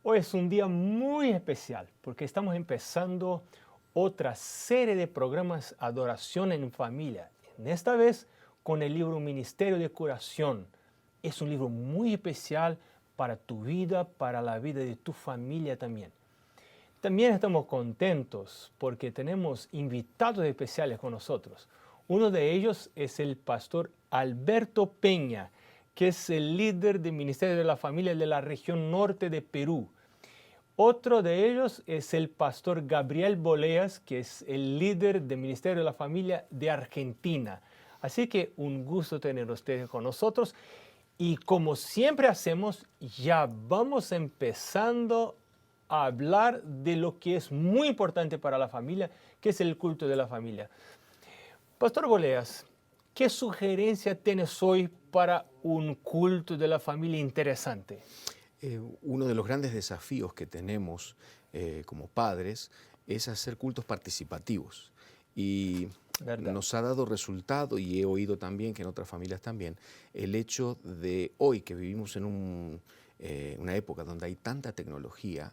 Hoy es un día muy especial porque estamos empezando otra serie de programas Adoración en Familia. En esta vez con el libro Ministerio de Curación. Es un libro muy especial para tu vida, para la vida de tu familia también. También estamos contentos porque tenemos invitados especiales con nosotros. Uno de ellos es el pastor Alberto Peña, que es el líder del Ministerio de la Familia de la región norte de Perú. Otro de ellos es el pastor Gabriel Boleas, que es el líder del Ministerio de la Familia de Argentina. Así que un gusto tener a ustedes con nosotros. Y como siempre hacemos, ya vamos empezando a hablar de lo que es muy importante para la familia, que es el culto de la familia. Pastor Boleas, ¿qué sugerencia tienes hoy para un culto de la familia interesante? Uno de los grandes desafíos que tenemos como padres es hacer cultos participativos. Y ¿Verdad? nos ha dado resultado, y he oído también que en otras familias también, el hecho de hoy que vivimos en una época donde hay tanta tecnología,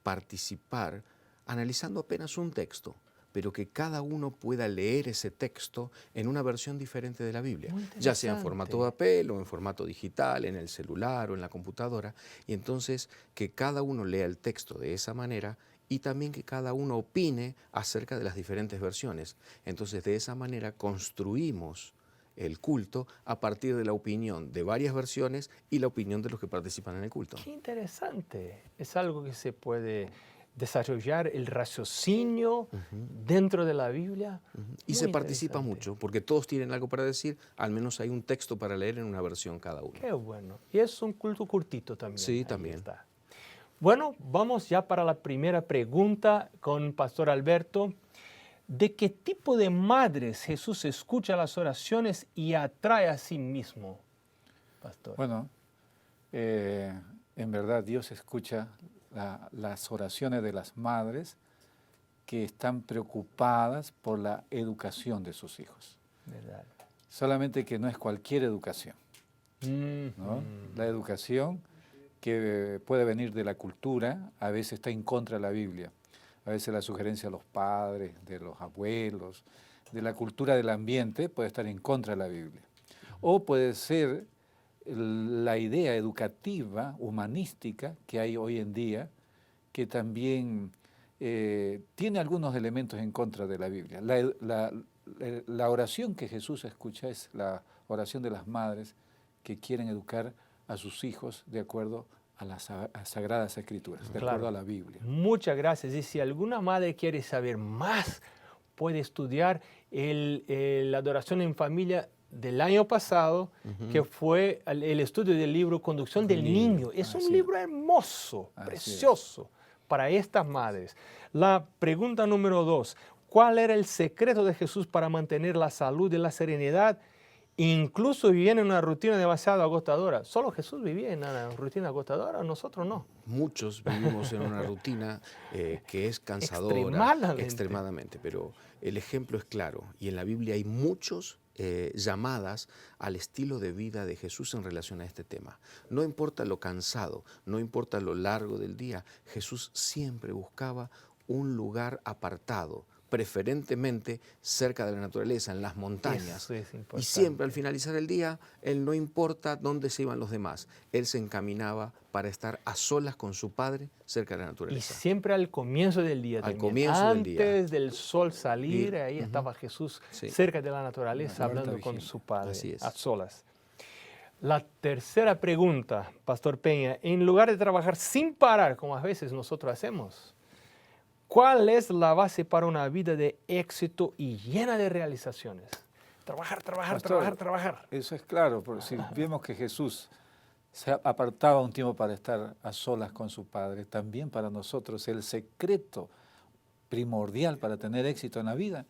participar analizando apenas un texto, pero que cada uno pueda leer ese texto en una versión diferente de la Biblia, Muy ya sea en formato de interesante. papel o en formato digital, en el celular o en la computadora, y entonces que cada uno lea el texto de esa manera y también que cada uno opine acerca de las diferentes versiones. Entonces, de esa manera construimos el culto a partir de la opinión de varias versiones y la opinión de los que participan en el culto. Qué interesante. Es algo que se puede desarrollar el raciocinio dentro de la Biblia. Y Muy se participa interesante. mucho, porque todos tienen algo para decir, al menos hay un texto para leer en una versión cada uno. Qué bueno. Y es un culto cortito también. Sí, Ahí también. está. Bueno, vamos ya para la primera pregunta con Pastor Alberto. ¿De qué tipo de madres Jesús escucha las oraciones y atrae a sí mismo, Pastor? Bueno, en verdad Dios escucha las oraciones de las madres que están preocupadas por la educación de sus hijos. ¿Verdad? Solamente que no es cualquier educación, ¿no? La educación que puede venir de la cultura a veces está en contra de la Biblia. A veces la sugerencia de los padres, de los abuelos, de la cultura del ambiente puede estar en contra de la Biblia. O puede ser la idea educativa, humanística que hay hoy en día, que también tiene algunos elementos en contra de la Biblia. La oración que Jesús escucha es la oración de las madres que quieren educar a sus hijos de acuerdo a las Sagradas Escrituras, de acuerdo a la Biblia. Muchas gracias. Y si alguna madre quiere saber más, puede estudiar la adoración en familia del año pasado, que fue el estudio del libro Conducción del Niño. Es un libro hermoso, precioso para estas madres. La pregunta número 2. ¿Cuál era el secreto de Jesús para mantener la salud y la serenidad? Incluso viviendo en una rutina demasiado agotadora. ¿Solo Jesús vivía en una rutina agotadora? Nosotros no. Muchos vivimos en una rutina que es cansadora, extremadamente, pero el ejemplo es claro. Y en la Biblia hay muchos llamadas al estilo de vida de Jesús en relación a este tema. No importa lo cansado, no importa lo largo del día, Jesús siempre buscaba un lugar apartado, preferentemente cerca de la naturaleza, en las montañas. Eso es importante. Y siempre al finalizar el día, él no importa dónde se iban los demás, él se encaminaba para estar a solas con su Padre cerca de la Y naturaleza. siempre al comienzo del día Al también. comienzo del día. Antes del sol salir, ahí estaba Jesús cerca de la naturaleza, hablando con su Padre, Así es. a solas. La tercera pregunta, Pastor Peña, en lugar de trabajar sin parar, como a veces nosotros hacemos, ¿cuál es la base para una vida de éxito y llena de realizaciones? Trabajar, trabajar, Pastor, trabajar, trabajar. Eso es claro, porque si vemos que Jesús se apartaba un tiempo para estar a solas con su Padre, también para nosotros el secreto primordial para tener éxito en la vida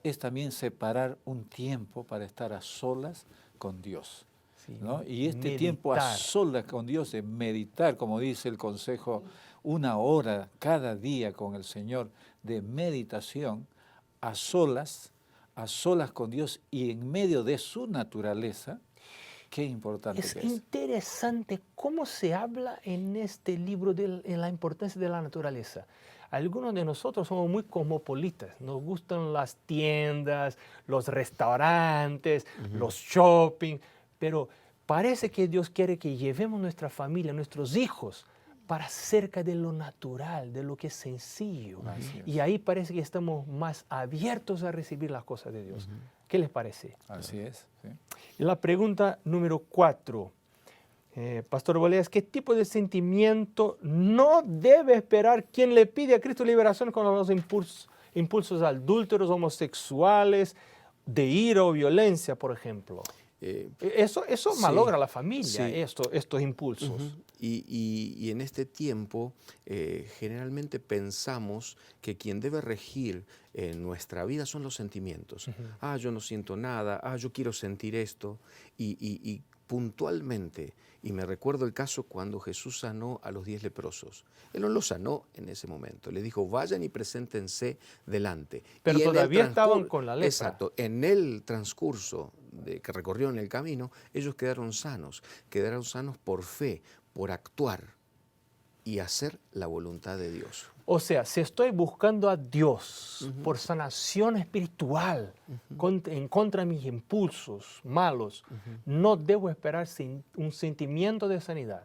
es también separar un tiempo para estar a solas con Dios, ¿no? Y este tiempo a solas con Dios, de meditar, como dice el consejo, 1 hora cada día con el Señor de meditación, a solas con Dios y en medio de su naturaleza, Qué importante Es que es. interesante cómo se habla en este libro en la importancia de la naturaleza. Algunos de nosotros somos muy cosmopolitas, nos gustan las tiendas, los restaurantes, los shopping, pero parece que Dios quiere que llevemos nuestra familia, nuestros hijos, para cerca de lo natural, de lo que es sencillo. Y ahí parece que estamos más abiertos a recibir las cosas de Dios. ¿Qué les parece? Así es. Sí. Y la pregunta número 4. Pastor Boleas, ¿qué tipo de sentimiento no debe esperar quien le pide a Cristo liberación con los impulsos adúlteros, homosexuales, de ira o violencia, por ejemplo? Eso sí, malogra la familia, sí. Estos impulsos. Y en este tiempo generalmente pensamos que quien debe regir nuestra vida son los sentimientos. Yo no siento nada, yo quiero sentir esto. Y puntualmente, y me recuerdo el caso cuando Jesús sanó a los 10 leprosos. Él no los sanó en ese momento, le dijo, vayan y preséntense delante. Pero todavía estaban con la lepra. Exacto, en el transcurso que recorrió en el camino, ellos quedaron sanos por fe, por actuar y hacer la voluntad de Dios. O sea, si estoy buscando a Dios por sanación espiritual en contra de mis impulsos malos, no debo esperar un sentimiento de sanidad.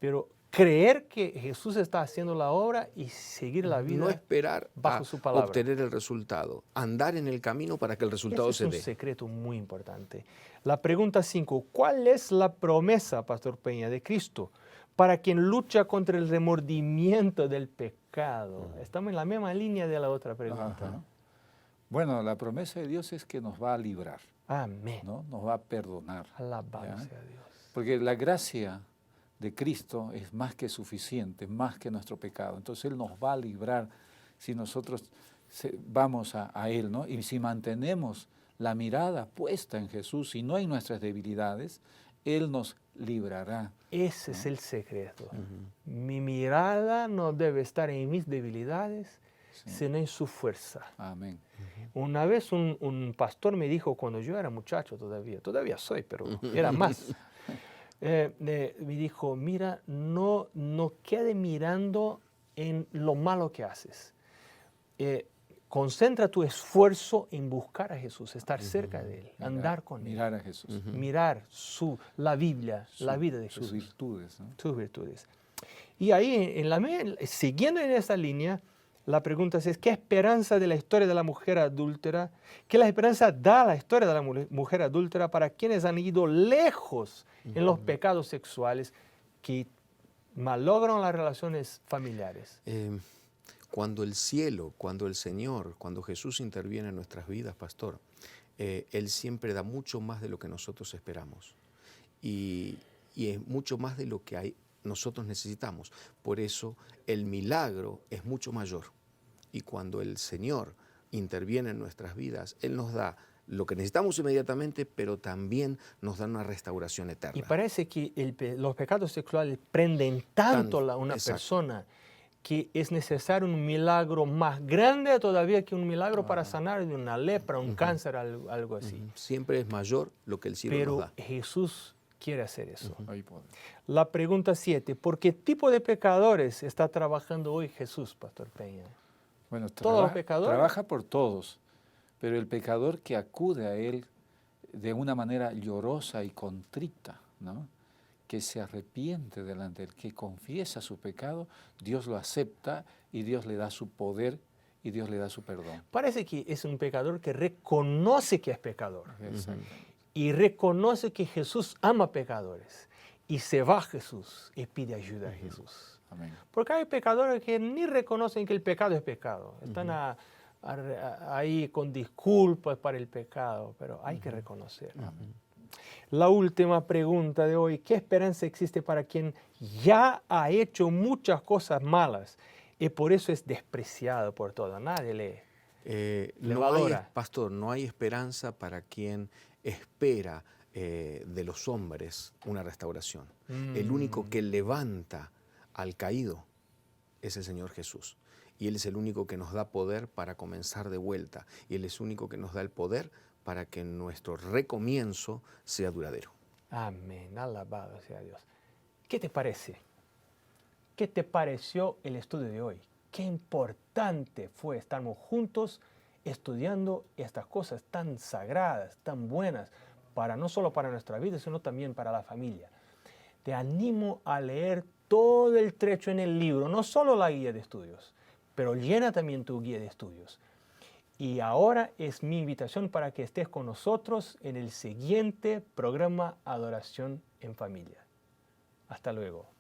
Pero creer que Jesús está haciendo la obra y seguir la vida no esperar bajo su palabra. Obtener el resultado, andar en el camino para que el resultado se dé. Es un secreto muy importante. La pregunta 5, ¿cuál es la promesa, Pastor Peña, de Cristo para quien lucha contra el remordimiento del pecado? Estamos en la misma línea de la otra pregunta. Bueno, la promesa de Dios es que nos va a librar. Amén. ¿No? Nos va a perdonar. Alabado sea Dios. Porque la gracia de Cristo es más que suficiente, más que nuestro pecado. Entonces Él nos va a librar si nosotros vamos a Él, ¿no? Y si mantenemos la mirada puesta en Jesús y no en nuestras debilidades, Él nos librará. Ese es el secreto. Mi mirada no debe estar en mis debilidades, sino en su fuerza. Amén. Una vez un pastor me dijo, cuando yo era muchacho todavía soy, pero era más, me dijo, mira, no quede mirando en lo malo que haces. Concentra tu esfuerzo en buscar a Jesús, estar cerca de Él, andar con Él. Mirar a Jesús. Mirar la Biblia, la vida de Jesús. Sus virtudes. ¿No? Sus virtudes. Y ahí, siguiendo en esa línea, la pregunta es, ¿qué esperanza de la historia de la mujer adúltera? ¿Qué la esperanza da la historia de la mujer adúltera para quienes han ido lejos en los pecados sexuales que malogran las relaciones familiares? Cuando el cielo, cuando el Señor, cuando Jesús interviene en nuestras vidas, pastor, Él siempre da mucho más de lo que nosotros esperamos. Y es mucho más de lo que nosotros necesitamos. Por eso el milagro es mucho mayor. Y cuando el Señor interviene en nuestras vidas, Él nos da lo que necesitamos inmediatamente, pero también nos da una restauración eterna. Y parece que los pecados sexuales prenden tanto a una persona que es necesario un milagro más grande todavía que un milagro para sanar de una lepra, un cáncer, algo así. Siempre es mayor lo que el cielo nos da. Pero Jesús quiere hacer eso. La pregunta 7, ¿por qué tipo de pecadores está trabajando hoy Jesús, Pastor Peña? Bueno, ¿todos los pecadores? Trabaja por todos, pero el pecador que acude a Él de una manera llorosa y contrita, ¿no? Que se arrepiente delante de Él, que confiesa su pecado, Dios lo acepta y Dios le da su poder y Dios le da su perdón. Parece que es un pecador que reconoce que es pecador. Y reconoce que Jesús ama pecadores. Y se va a Jesús y pide ayuda a Jesús. Amén. Porque hay pecadores que ni reconocen que el pecado es pecado. Están ahí con disculpas para el pecado, pero hay que reconocer. La última pregunta de hoy, ¿qué esperanza existe para quien ya ha hecho muchas cosas malas y por eso es despreciado por todo? Nadie le valora. Pastor, no hay esperanza para quien espera de los hombres una restauración. El único que levanta al caído es el Señor Jesús. Y Él es el único que nos da poder para comenzar de vuelta. Y Él es el único que nos da el poder para que nuestro recomienzo sea duradero. Amén. Alabado sea Dios. ¿Qué te parece? ¿Qué te pareció el estudio de hoy? Qué importante fue estar juntos estudiando estas cosas tan sagradas, tan buenas, no solo para nuestra vida, sino también para la familia. Te animo a leer todo el trecho en el libro, no solo la guía de estudios, pero llena también tu guía de estudios. Y ahora es mi invitación para que estés con nosotros en el siguiente programa Adoración en Familia. Hasta luego.